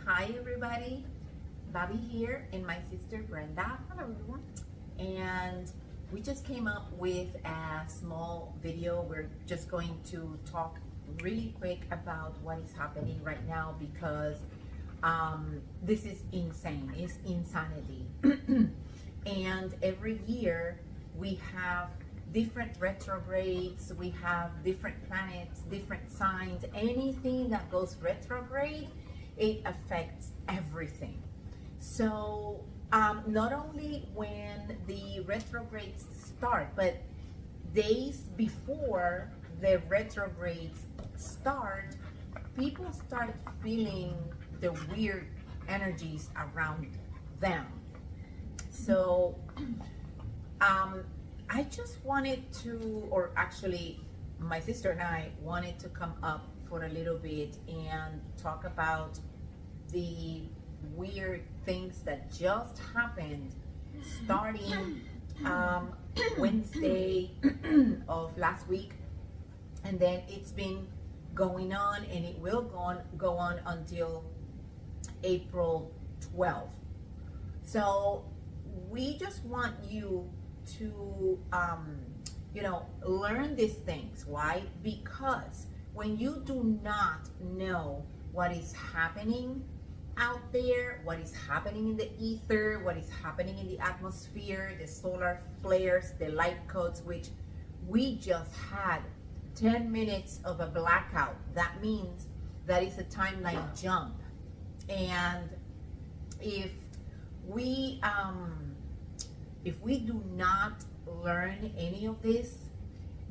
Hi everybody, Bobby here and my sister Brenda. Hello everyone. And we just came up with a small video. We're just going to talk really quick about what is happening right now because this is insane. It's insanity. And every year we have different retrogrades, we have different planets, different signs. Anything that goes retrograde, it affects everything. So not only when the retrogrades start, but days before the retrogrades start, people start feeling the weird energies around them. So I just wanted to, or actually my sister and I wanted to come up for a little bit and talk about the weird things that just happened starting Wednesday of last week, and then it's been going on and it will go on until April 12th. So we just want you to learn these things. Why? Because when you do not know what is happening out there, what is happening in the ether, what is happening in the atmosphere, the solar flares, the light codes, which we just had 10 minutes of a blackout. That means that is a timeline jump. And if we do not learn any of this,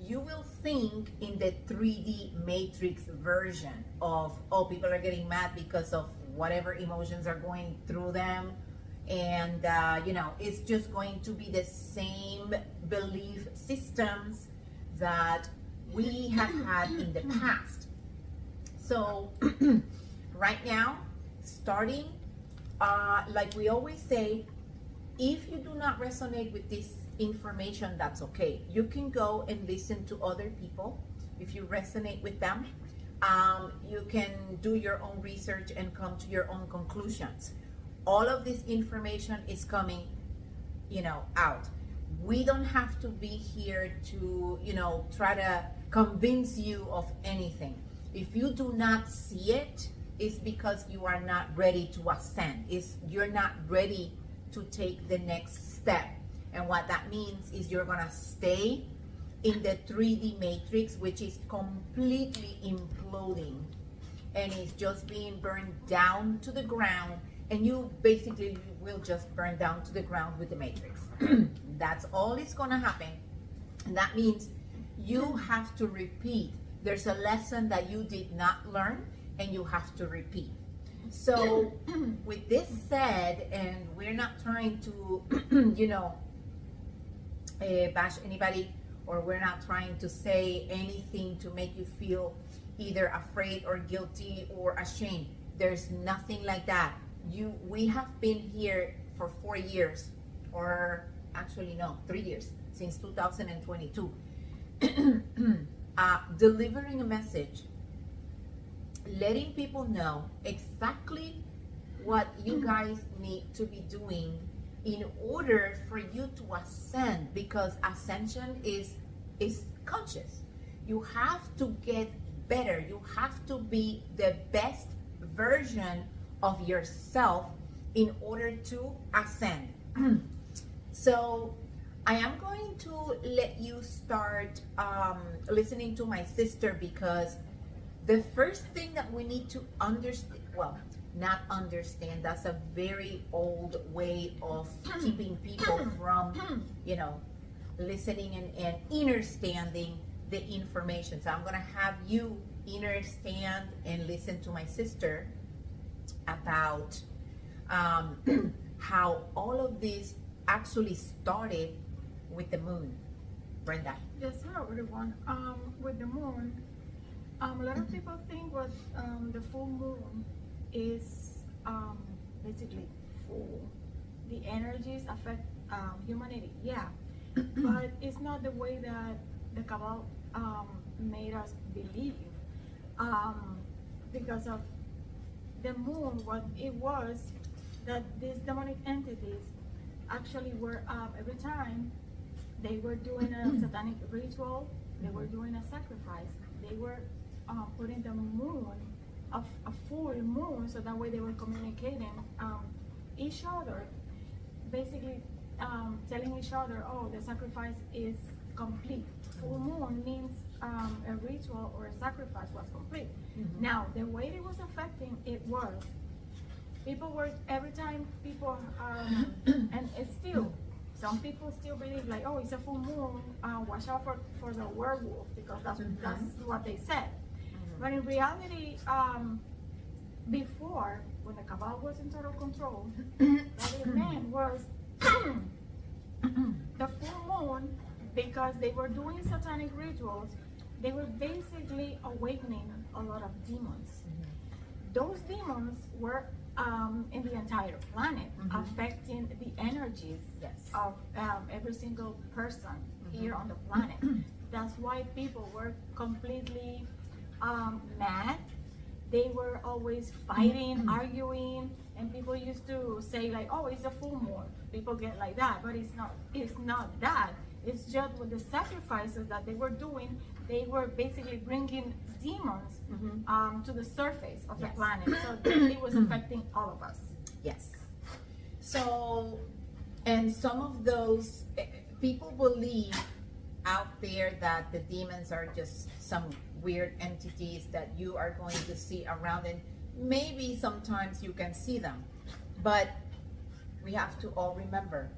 you will think in the 3D matrix version of, oh, people are getting mad because of whatever emotions are going through them. And, it's just going to be the same belief systems that we have had in the past. So right now, starting, like we always say, if you do not resonate with this information, that's okay. You can go and listen to other people. If you resonate with them, you can do your own research and come to your own conclusions. All of this information is coming, out. We don't have to be here to, try to convince you of anything. If you do not see it, it's because you are not ready to ascend. You're not ready to take the next step. And what that means is you're gonna stay in the 3D matrix, which is completely imploding and is just being burned down to the ground, and you basically will just burn down to the ground with the matrix. That's all is gonna happen. And that means you have to repeat. There's a lesson that you did not learn and you have to repeat. So with this said, and we're not trying to bash anybody, or we're not trying to say anything to make you feel either afraid or guilty or ashamed. There's nothing like that. We have been here for 4 years, or actually no, 3 years, since 2022, delivering a message, letting people know exactly what you guys need to be doing in order for you to ascend, because ascension is conscious. You have to get better. You have to be the best version of yourself in order to ascend. So I am going to let you start listening to my sister, because the first thing that we need to understand, well, not understand, that's a very old way of keeping people from, listening and understanding the information. So I'm going to have you understand and listen to my sister about how all of this actually started with the moon. Brenda. Yes, hello everyone. With the moon, a lot of people think what the full moon is basically full. The energies affect humanity, yeah, but it's not the way that the Kabbalah made us believe, because of the moon, what it was, that these demonic entities actually were, every time they were doing a satanic ritual, they were doing a sacrifice, they were putting the moon, a full moon, so that way they were communicating each other, basically telling each other, oh, the sacrifice is complete. Full moon means a ritual or a sacrifice was complete. Now, the way it was affecting it was, people were, every time people, and it's still, some people still believe like, oh, it's a full moon, watch out for the werewolf, because that's what they said. But in reality, before, when the cabal was in total control, what it meant was the full moon, because they were doing satanic rituals, they were basically awakening a lot of demons. Those demons were in the entire planet, affecting the energies of every single person here on the planet. That's why people were completely mad. They were always fighting, arguing, and people used to say like, oh, it's a full moon. People get like that, but it's not that. It's just with the sacrifices that they were doing, they were basically bringing demons to the surface of the planet. So it was affecting all of us. Yes. So, and some of those people believe out there that the demons are just some weird entities that you are going to see around, and maybe sometimes you can see them, but we have to all remember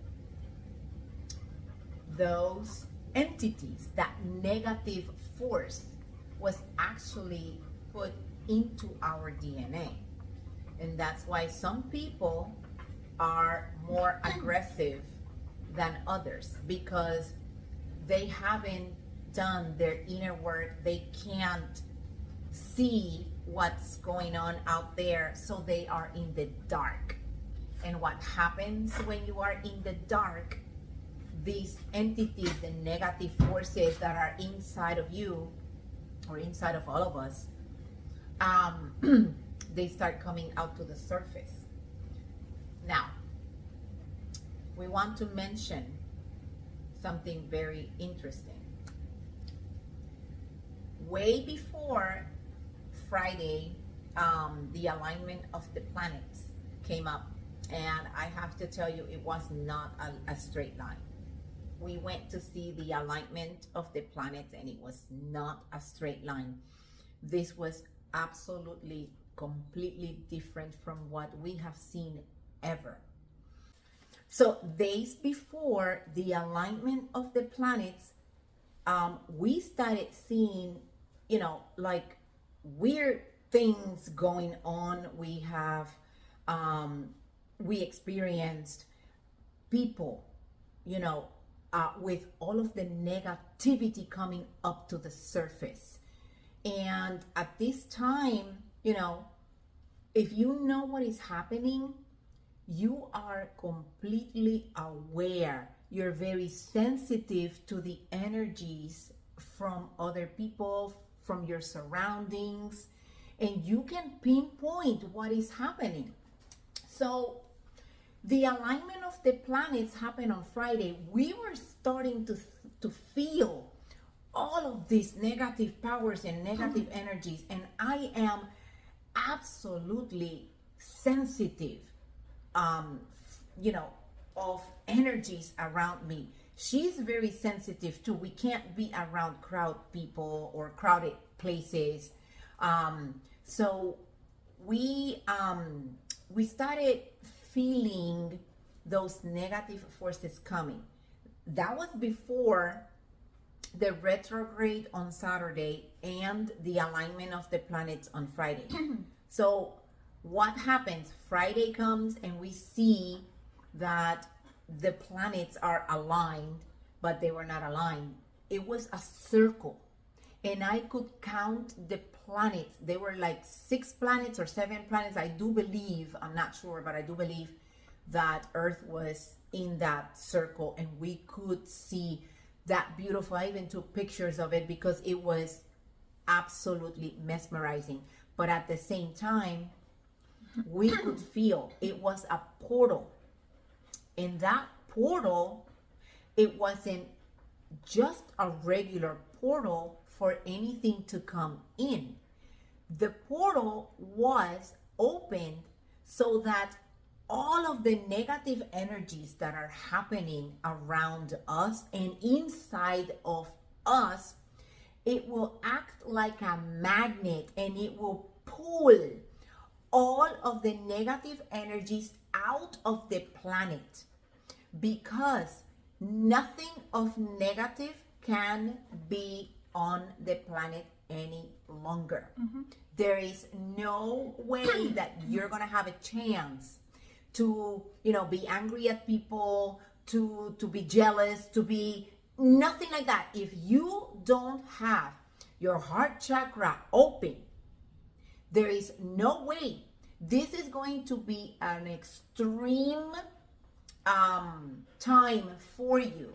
those entities, that negative force was actually put into our DNA. And that's why some people are more aggressive than others, because they haven't done their inner work. They can't see what's going on out there, so they are in the dark. And what happens when you are in the dark, these entities and negative forces that are inside of you, or inside of all of us, they start coming out to the surface. Now, we want to mention something very interesting. Way before Friday, the alignment of the planets came up, and I have to tell you, it was not a straight line. We went to see the alignment of the planets, and it was not a straight line. This was absolutely completely different from what we have seen ever. So days before the alignment of the planets, we started seeing, like weird things going on. We experienced people, with all of the negativity coming up to the surface. And at this time, if you know what is happening, you are completely aware. You're very sensitive to the energies from other people, from your surroundings, and you can pinpoint what is happening. So the alignment of the planets happened on Friday. We were starting to feel all of these negative powers and negative energies, and I am absolutely sensitive, of energies around me. She's very sensitive too. We can't be around crowd people or crowded places. So we started feeling those negative forces coming. That was before the retrograde on Saturday and the alignment of the planets on Friday. So what happens? Friday comes and we see that the planets are aligned, but they were not aligned. It was a circle, and I could count the planets. There were like 6 planets or 7 planets. I do believe, I'm not sure, but I do believe that Earth was in that circle, and we could see that beautiful. I even took pictures of it because it was absolutely mesmerizing. But at the same time, we could feel. It was a portal. And that portal, it wasn't just a regular portal for anything to come in. The portal was opened so that all of the negative energies that are happening around us and inside of us, it will act like a magnet and it will pull all of the negative energies out of the planet, because nothing of negative can be on the planet any longer. There is no way that you're gonna have a chance to, be angry at people, to be jealous, to be nothing like that. If you don't have your heart chakra open, there is no way. This is going to be an extreme time for you,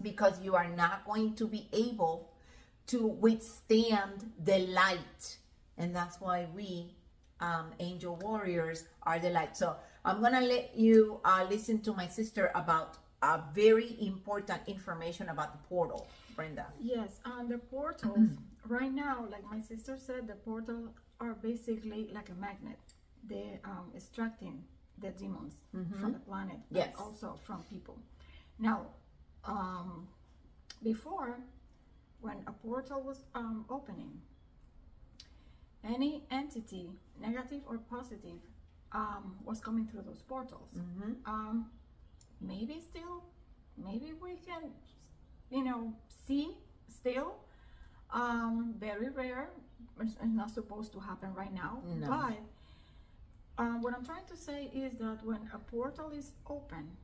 because you are not going to be able to withstand the light. And that's why we angel warriors are the light. So I'm gonna let you listen to my sister about very important information about the portal, Brenda. Yes, the portals right now, like my sister said, the portals are basically like a magnet. They're extracting the demons from the planet, yes, and also from people. Now, before, when a portal was opening, any entity, negative or positive, was coming through those portals. Maybe still, maybe we can, see still. Very rare. It's not supposed to happen right now. No. But what I'm trying to say is that when a portal is open,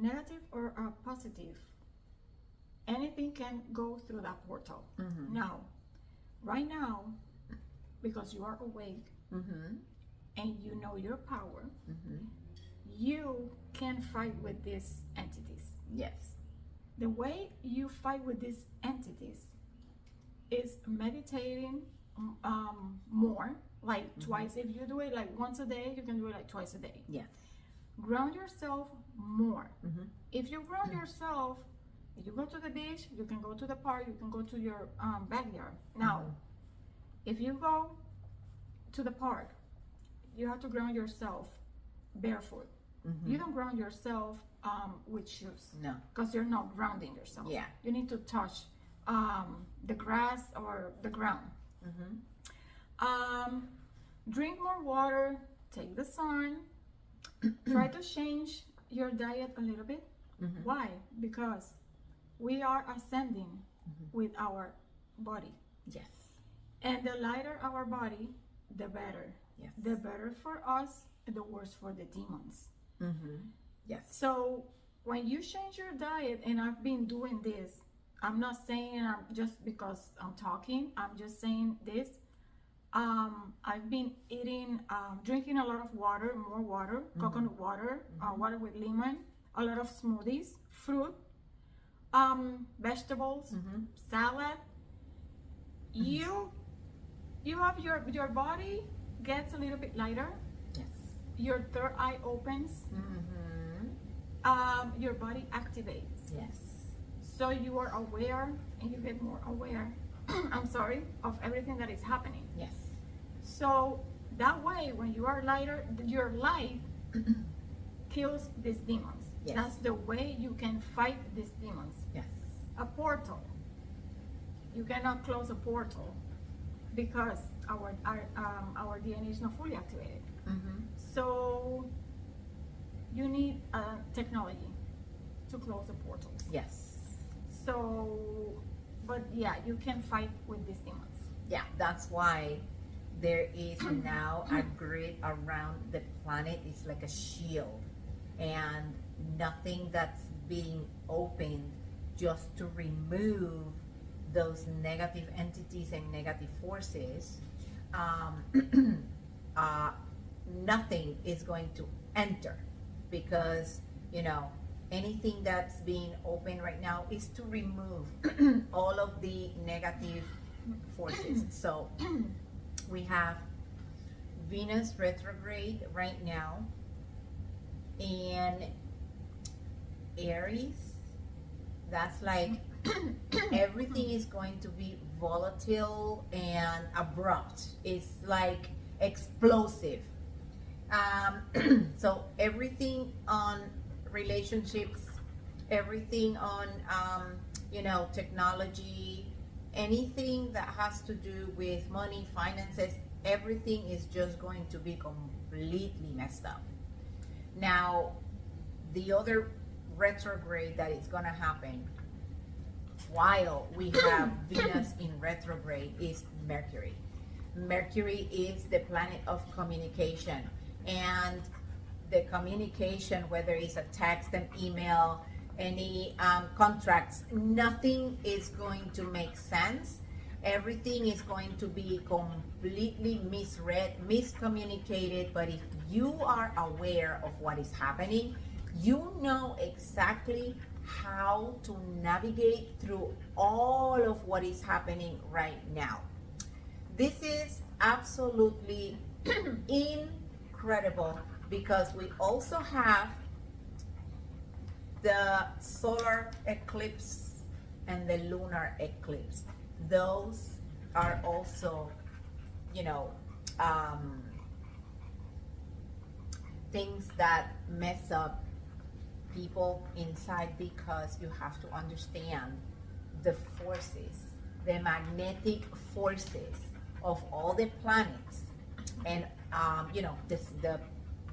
negative or positive, anything can go through that portal. Now, right now, because you are awake and you know your power, you can fight with these entities. Yes. The way you fight with these entities is meditating more, like twice. If you do it like once a day, you can do it like twice a day. Yes. Ground yourself more. If you ground yourself, if you go to the beach, you can go to the park, you can go to your backyard. Now, if you go to the park, you have to ground yourself barefoot. You don't ground yourself with shoes. No. Because you're not grounding yourself. Yeah. You need to touch the grass or the ground. Drink more water, take the sun, try to change your diet a little bit. Why? Because we are ascending with our body. Yes. And the lighter our body, the better. Yes. The better for us, the worse for the demons. Yes. So when you change your diet, and I've been doing this, I'm not saying just because I'm talking, I'm just saying this. I've been eating, drinking a lot of water, more water, coconut water, water with lemon, a lot of smoothies, fruit, vegetables, salad. You have your body gets a little bit lighter. Yes. Your third eye opens. Your body activates. Yes. So you are aware, and you get more aware. I'm sorry, of everything that is happening. Yes. So that way, when you are lighter, your light kills these demons. Yes. That's the way you can fight these demons. Yes. A portal, you cannot close a portal because our DNA is not fully activated. So you need technology to close the portals. Yes. So, but yeah, you can fight with these demons. Yeah, that's why there is now a grid around the planet. It's like a shield, and nothing that's being opened just to remove those negative entities and negative forces. Nothing is going to enter, because anything that's being open right now is to remove all of the negative forces. So we have Venus retrograde right now in Aries. That's like everything is going to be volatile and abrupt. It's like explosive. So everything on relationships, everything on technology, anything that has to do with money, finances, everything is just going to be completely messed up. Now, the other retrograde that is going to happen while we have Venus in retrograde is Mercury. Mercury is the planet of communication, and the communication, whether it's a text, an email, any contracts, nothing is going to make sense. Everything is going to be completely misread, miscommunicated. But if you are aware of what is happening, you know exactly how to navigate through all of what is happening right now. This is absolutely incredible because we also have the solar eclipse and the lunar eclipse. Those are also, things that mess up people inside, because you have to understand the forces, the magnetic forces of all the planets, and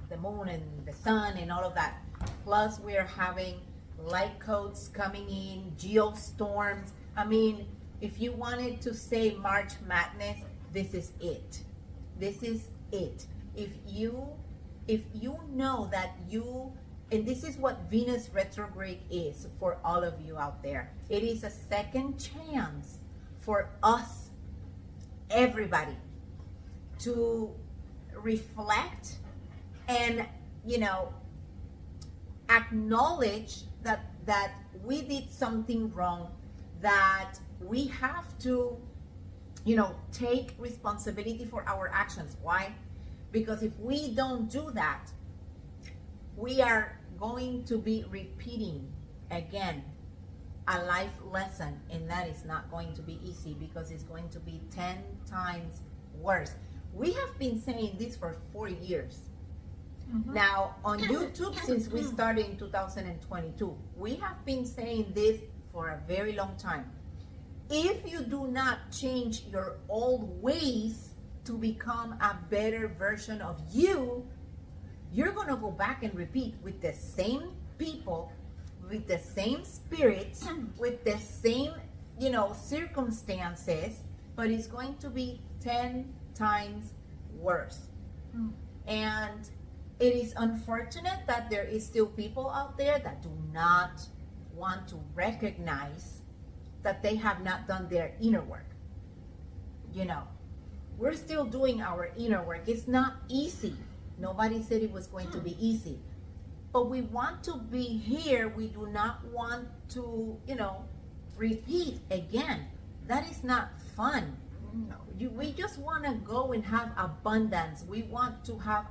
the moon and the sun and all of that. Plus, we're having light codes coming in, geostorms. I mean, if you wanted to say March Madness, this is it. This is it. If you know that and this is what Venus retrograde is for all of you out there. It is a second chance for us, everybody, to reflect and, acknowledge that we did something wrong, that we have to, take responsibility for our actions. Why? Because if we don't do that, we are going to be repeating again a life lesson, and that is not going to be easy, because it's going to be 10 times worse. We have been saying this for 4 years. Now, on YouTube, since we started in 2022, we have been saying this for a very long time. If you do not change your old ways to become a better version of you, you're going to go back and repeat with the same people, with the same spirits, with the same, circumstances, but it's going to be 10 times worse. And it is unfortunate that there is still people out there that do not want to recognize that they have not done their inner work. We're still doing our inner work. It's not easy. Nobody said it was going to be easy. But we want to be here. We do not want to, repeat again. That is not fun. No. We just want to go and have abundance. We want to have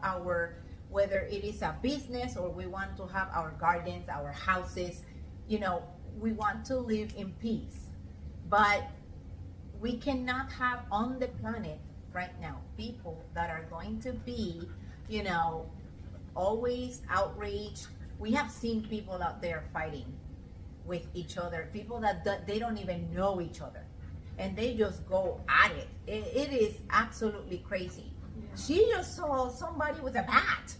whether it is a business or we want to have our gardens, our houses, we want to live in peace. But we cannot have on the planet right now people that are going to be, always outraged. We have seen people out there fighting with each other, people that they don't even know each other, and they just go at it. It is absolutely crazy. Yeah. She just saw somebody with a bat.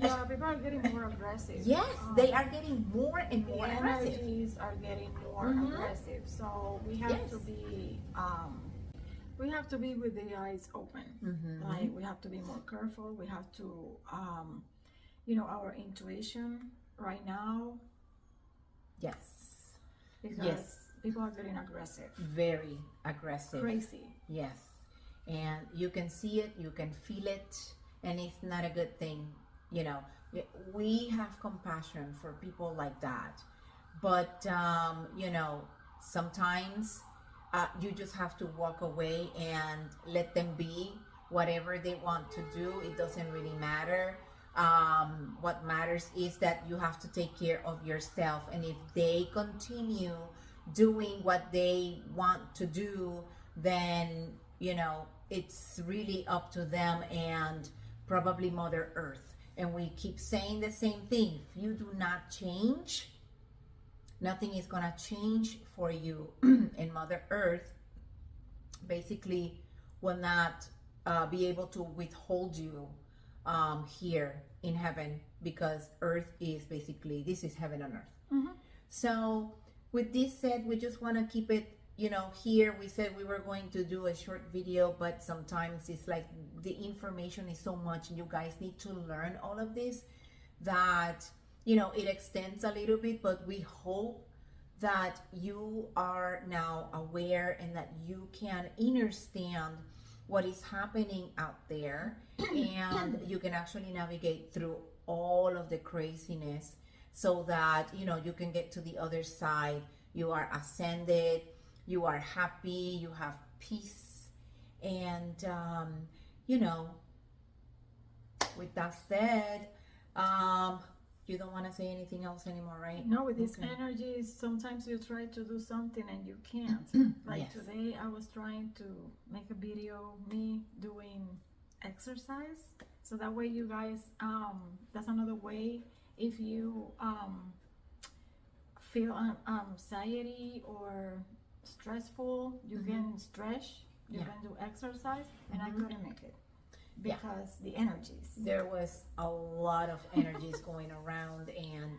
Yeah, people are getting more aggressive. Yes, they are getting more and more aggressive. The energies are getting more aggressive. So we have to be with the eyes open. Like, we have to be more careful. We have to, our intuition right now. Yes. Because people are getting aggressive. Very aggressive. Crazy. Yes. And you can see it, you can feel it, and it's not a good thing. We have compassion for people like that. But, sometimes you just have to walk away and let them be whatever they want to do. It doesn't really matter. What matters is that you have to take care of yourself. And if they continue doing what they want to do, then, it's really up to them and probably Mother Earth. And we keep saying the same thing. If you do not change, nothing is going to change for you. And Mother Earth basically will not be able to withhold you here in heaven, because Earth is basically, this is heaven on earth. Mm-hmm. So with this said, we just want to keep it, here. We said we were going to do a short video, but sometimes it's like the information is so much and you guys need to learn all of this that, it extends a little bit, but we hope that you are now aware and that you can understand what is happening out there, and you can actually navigate through all of the craziness so that you can get to the other side. You are ascended, you are happy, you have peace, and with that said, you don't want to say anything else anymore, right? No, with these Okay. energies, sometimes you try to do something and you can't. Like Yes. today, I was trying to make a video, me doing exercise. So that way you guys, that's another way. If you feel anxiety or stressful, you can stretch, you Yeah. can do exercise, and I couldn't make it Yeah. because the energies. There was a lot of energies going around, and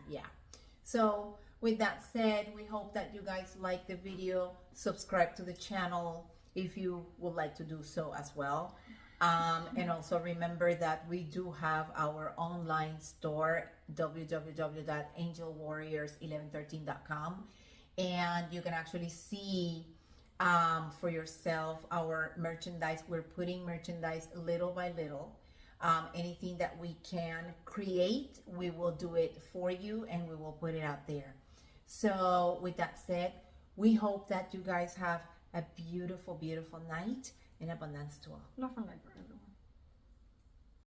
so with that said, we hope that you guys like the video. Subscribe to the channel if you would like to do so as well, and also remember that we do have our online store, www.angelwarriors1113.com, and you can actually see for yourself our merchandise. We're putting merchandise little by little. Anything that we can create, we will do it for you and we will put it out there. So with that said, we hope that you guys have a beautiful, beautiful night, and abundance to all. Love and light for everyone.